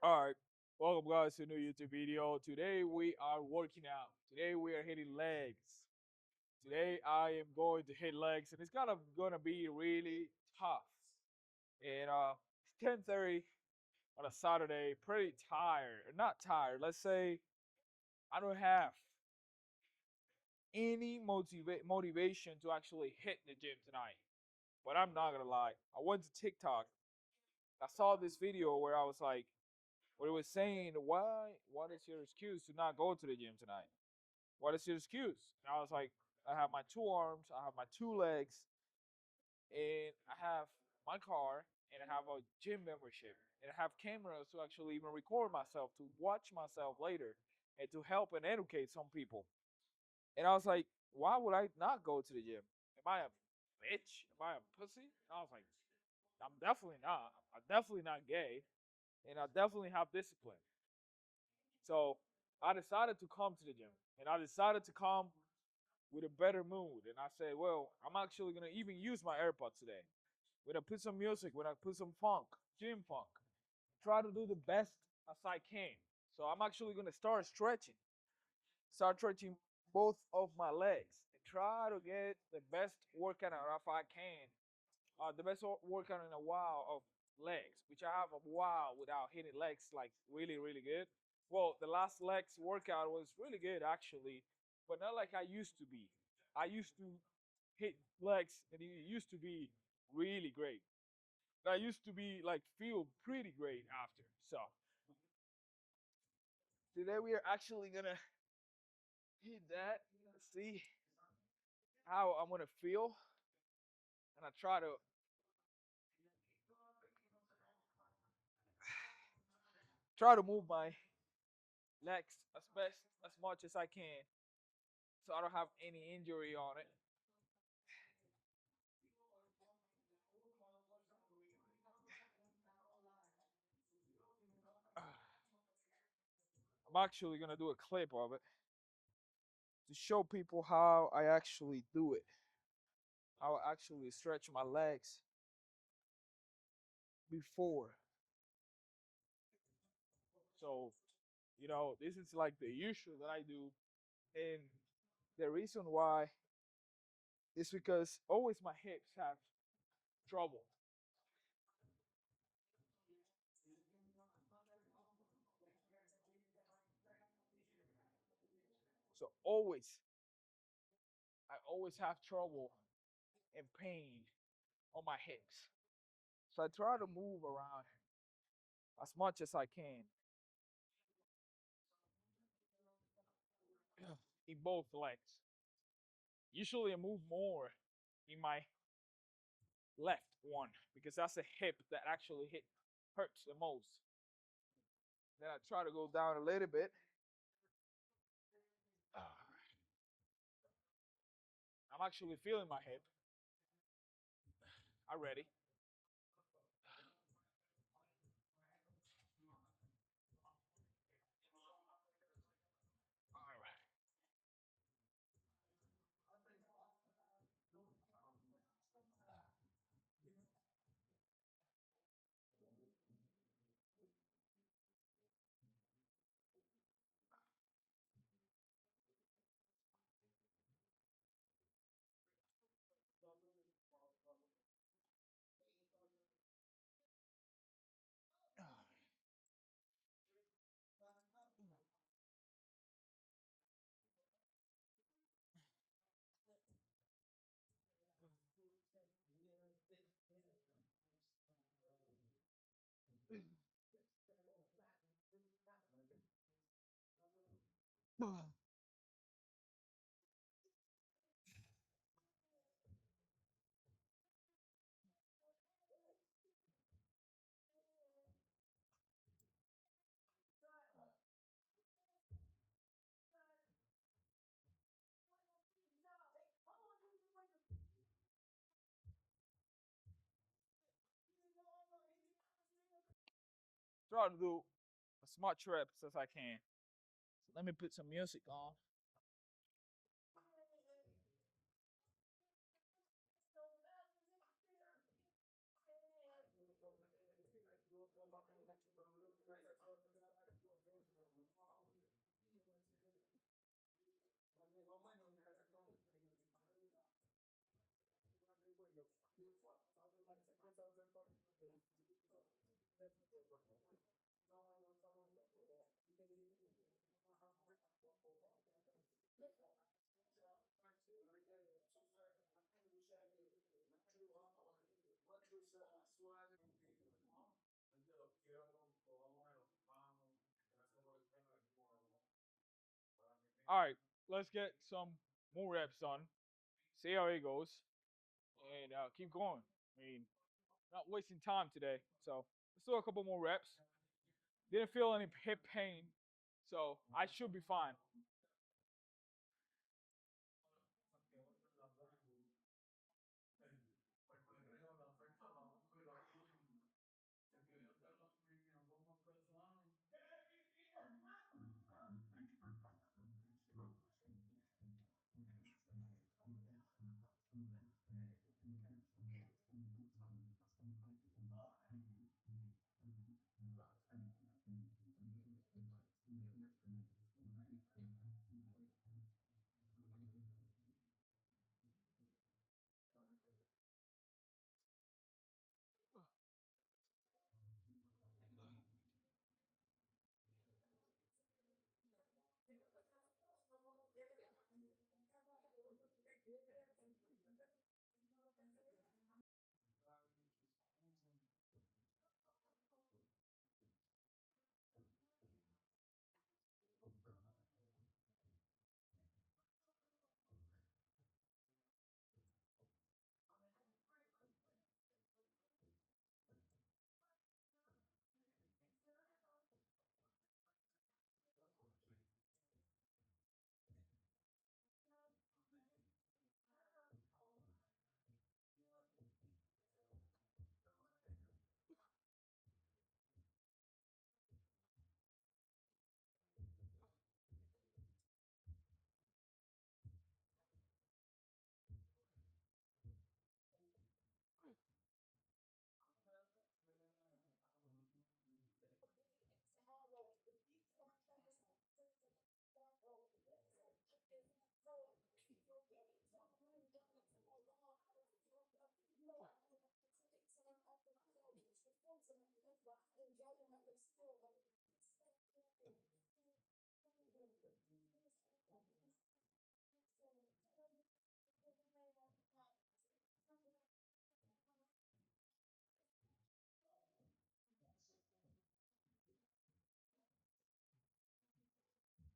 Alright, welcome guys to a new YouTube video. Today we are working out. Today we are hitting legs. Today I am going to hit legs and it's kind of gonna be really tough. And it's 10:30 on a Saturday, pretty tired. Not tired, let's say I don't have any motivation to actually hit the gym tonight. But I'm not gonna lie. I went to TikTok. I saw this video where I was like, where it was saying, what is your excuse to not go to the gym tonight? What is your excuse? And I was like, I have my two arms, I have my two legs, and I have my car, and I have a gym membership, and I have cameras to actually even record myself, to watch myself later, and to help and educate some people. And I was like, why would I not go to the gym? Am I a bitch? Am I a pussy? And I was like, I'm definitely not. I'm definitely not gay, and I definitely have discipline. So I decided to come to the gym, and I decided to come with a better mood. And I said, well, I'm actually gonna even use my AirPods today. We're gonna put some music, we're gonna put some funk, gym funk. Try to do the best as I can. So I'm actually gonna start stretching both of my legs, and try to get the best workout if I can. The best workout in a while of legs, which I have a while without hitting legs like really, really good. Well, the last legs workout was really good actually, but not like I used to be. I used to hit legs and it used to be really great. I used to be like feel pretty great after. So today we are actually gonna hit that, see how I'm gonna feel, and I try to move my legs as much as I can, so I don't have any injury on it. I'm actually gonna do a clip of it to show people how I actually do it, how I actually stretch my legs before. So, this is like the usual that I do, and the reason why is because always my hips have trouble. So I always have trouble and pain on my hips. So I try to move around as much as I can in both legs. Usually I move more in my left one because that's the hip that actually hurts the most. Then I try to go down a little bit. I'm actually feeling my hip. I'm ready. All right. Try to do as much reps as I can. So let me put some music on. All right, let's get some more reps done. See how it goes, and keep going. I mean, not wasting time today. So let's do a couple more reps. Didn't feel any hip pain, so I should be fine.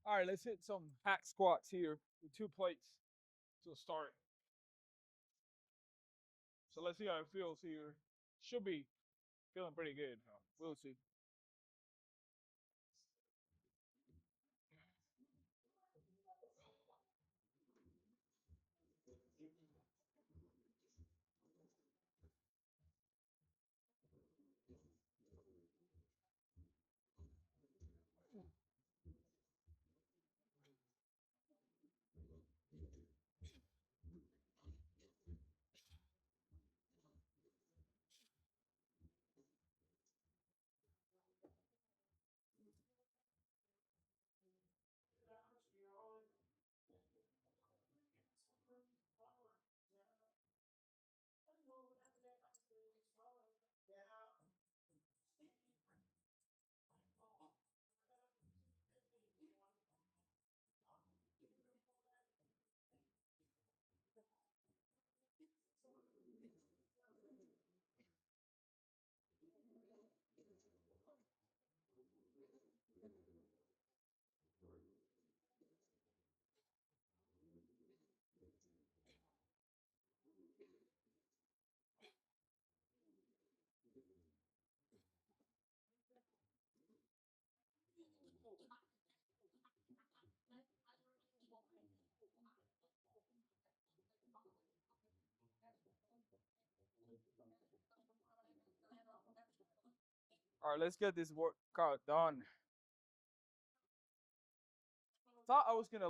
All right, let's hit some hack squats here with 2 plates to start. So let's see how it feels here. Should be feeling pretty good. We'll see. All right, let's get this workout done. Thought I was gonna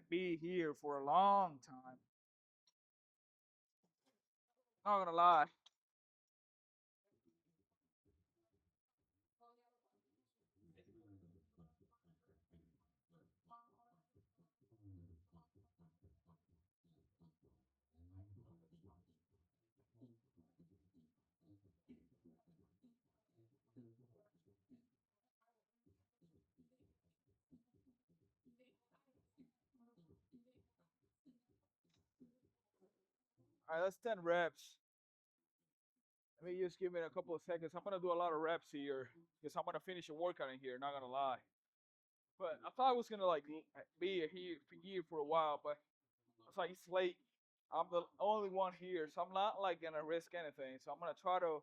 be here for a long time. Not gonna lie. All right, that's 10 reps. Let me just give it a couple of seconds. I'm gonna do a lot of reps here because I'm gonna finish a workout in here. Not gonna lie, but I thought I was gonna like be here for a while, but it's like it's late. I'm the only one here, so I'm not like gonna risk anything. So I'm gonna try to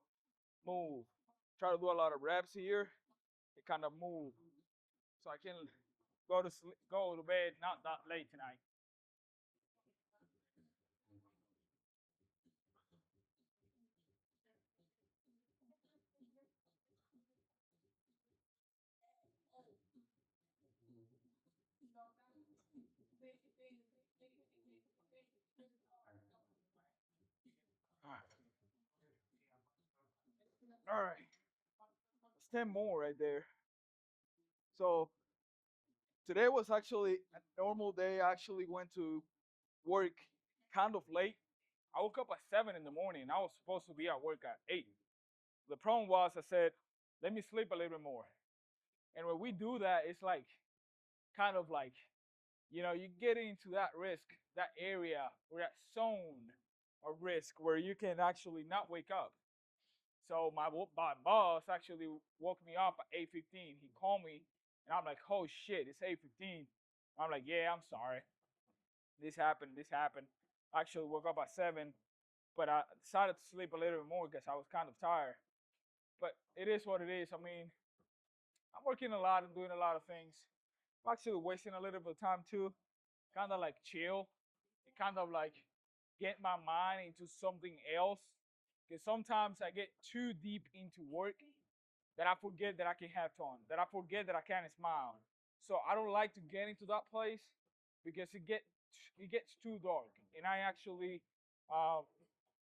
move, try to do a lot of reps here, and kind of move, so I can go to bed not that late tonight. All right, all right. It's 10 more right there. So today was actually a normal day. I actually went to work kind of late. I woke up at 7 in the morning. I was supposed to be at work at 8. The problem was I said, let me sleep a little bit more. And when we do that, it's like kind of like, you get into that risk, that area or that zone of risk where you can actually not wake up. So my boss actually woke me up at 8:15. He called me and I'm like, oh shit, it's 8:15. I'm like, yeah, I'm sorry. This happened. This happened. I actually woke up at 7, but I decided to sleep a little bit more because I was kind of tired. But it is what it is. I mean, I'm working a lot and doing a lot of things. I'm actually wasting a little bit of time too. Kind of like chill. Kind of like get my mind into something else. Because sometimes I get too deep into work that I forget that I can have fun, that I forget that I can smile. So I don't like to get into that place because it gets too dark, and I actually, I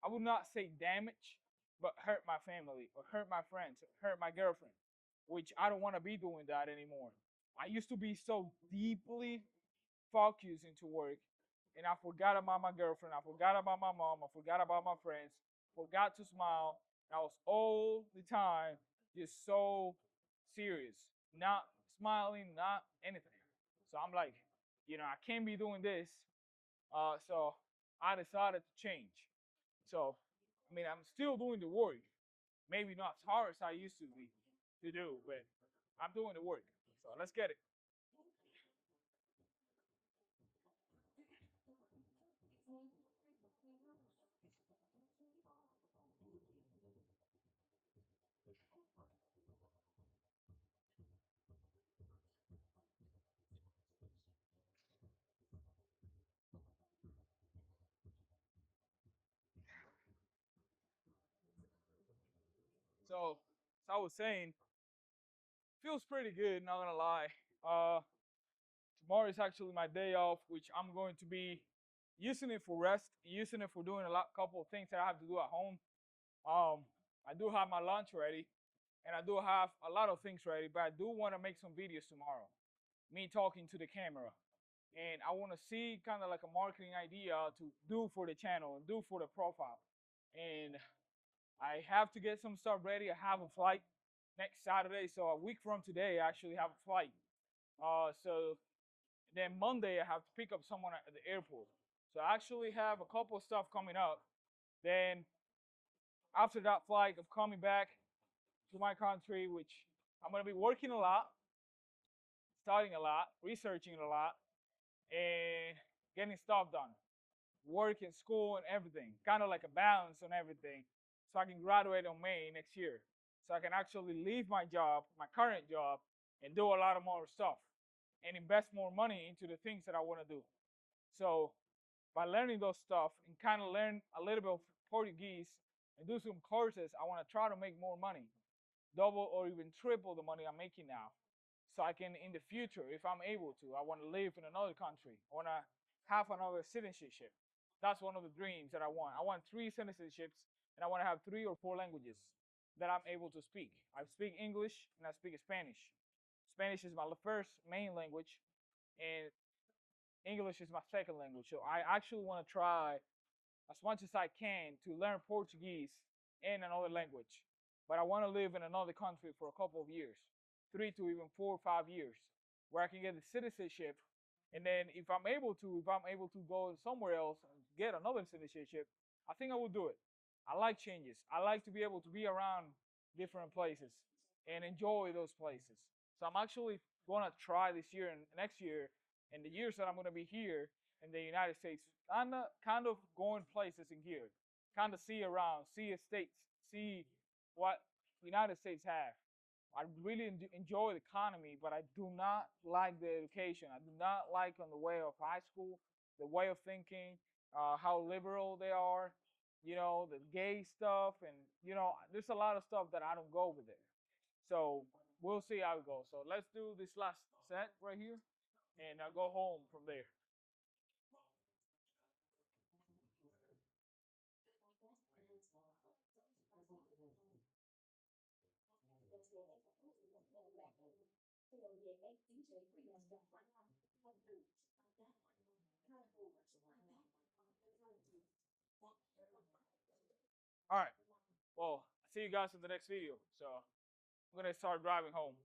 would not say damage, but hurt my family or hurt my friends, hurt my girlfriend, which I don't want to be doing that anymore. I used to be so deeply focused into work, and I forgot about my girlfriend, I forgot about my mom, I forgot about my friends, forgot to smile. I was all the time just so serious, not smiling, not anything. So I'm like, I can't be doing this. So I decided to change. So, I mean, I'm still doing the work. Maybe not as hard as I used to be to do, but I'm doing the work. So let's get it. So, as I was saying, feels pretty good, not gonna lie. Uh, Tomorrow is actually my day off, which I'm going to be using it for rest, using it for doing couple of things that I have to do at home. I do have my lunch ready, and I do have a lot of things ready, but I do want to make some videos tomorrow. Me talking to the camera, and I want to see kind of like a marketing idea to do for the channel and do for the profile. And I have to get some stuff ready. I have a flight next Saturday, so a week from today, I actually have a flight. So then Monday, I have to pick up someone at the airport. So I actually have a couple of stuff coming up. Then after that flight of coming back to my country, which I'm gonna be working a lot, studying a lot, researching a lot, and getting stuff done. Work and school and everything. Kind of like a balance on everything. So I can graduate on May next year. So I can actually leave my job, my current job, and do a lot of more stuff and invest more money into the things that I want to do. So by learning those stuff and kind of learn a little bit of Portuguese and do some courses, I want to try to make more money, double or even triple the money I'm making now. So I can, in the future, if I'm able to, I want to live in another country. I want to have another citizenship. That's one of the dreams that I want. I want 3 citizenships, and I want to have 3 or 4 languages that I'm able to speak. I speak English and I speak Spanish. Spanish is my first main language, and English is my second language. So I actually want to try as much as I can to learn Portuguese and another language. But I want to live in another country for a couple of years, 3 to even 4 or 5 years, where I can get the citizenship. And then if I'm able to go somewhere else and get another citizenship, I think I will do it. I like changes. I like to be able to be around different places and enjoy those places. So I'm actually going to try this year and next year and the years that I'm going to be here in the United States, kind of going places in here, kind of see around, see estates, see what the United States have. I really enjoy the economy, but I do not like the education. I do not like on the way of high school, the way of thinking, how liberal they are, the gay stuff, and there's a lot of stuff that I don't go with it. So we'll see how it goes. So let's do this last set right here, and I'll go home from there. All right. Well, see you guys in the next video. So I'm gonna start driving home.